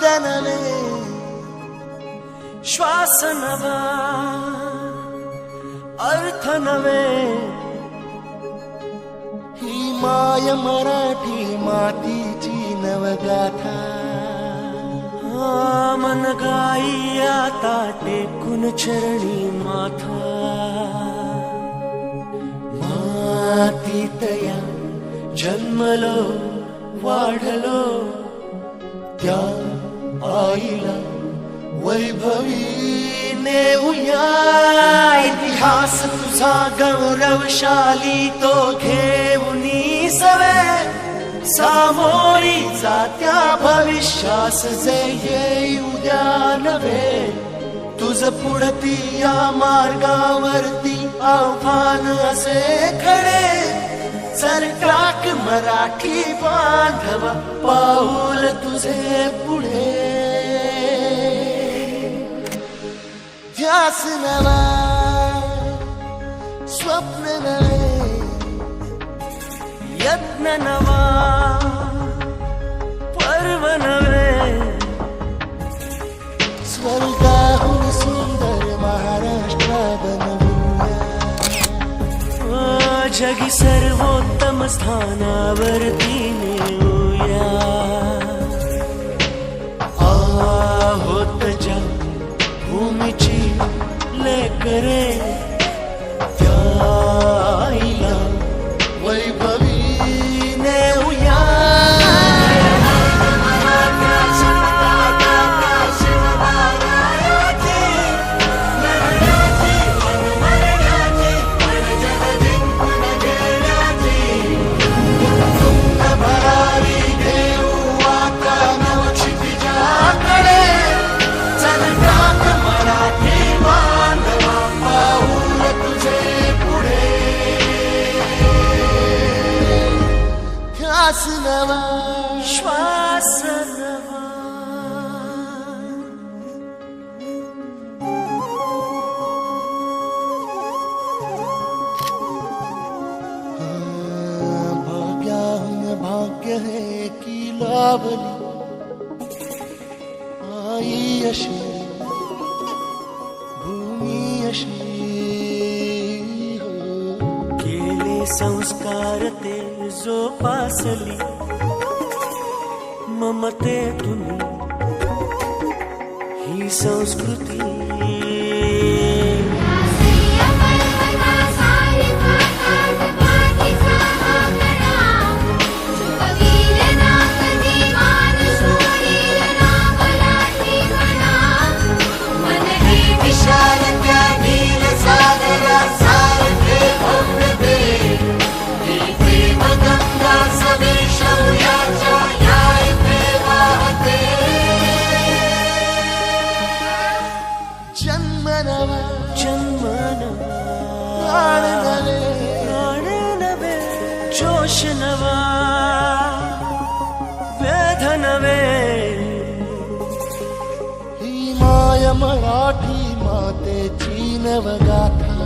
उद्या नवे श्वास नवा अर्थ नवे ही माय मराठी मातीची नवगाथा मन गाई आता टेकून चरणी माथा मातीतया जन्मलो वाढलो त्या आईला वैभवी नेऊया इतिहास तुझा गौरवशाली तो घेऊनी सवे सामोरी जात्या भविष्यास जे येई उद्या नवे तुझ पुढती या मार्गावरती आव्हान असे खडे सरकाक मराठी बांधव पाऊल तुझे पुढे ध्यास नवा स्वप्न नवे यत्न नवा पर्व नवे स्वर्गाहून सुंदर महाराष्ट्र बनवूया जगी सर्वोत्तम स्थानावरती नेऊया आहोत ज्या भूमीची लेकरे त्या आईला वैभवी नेऊया श्वास नवा श्वास नवा भाग्याहून भाग्य है की लाभली आई अशी भूमी अशी केले संस्कार ते जोपासली ममते तुम्ही ही संस्कृती जोश नवा वेध नवे ही माय मराठी मातेची नवगाथा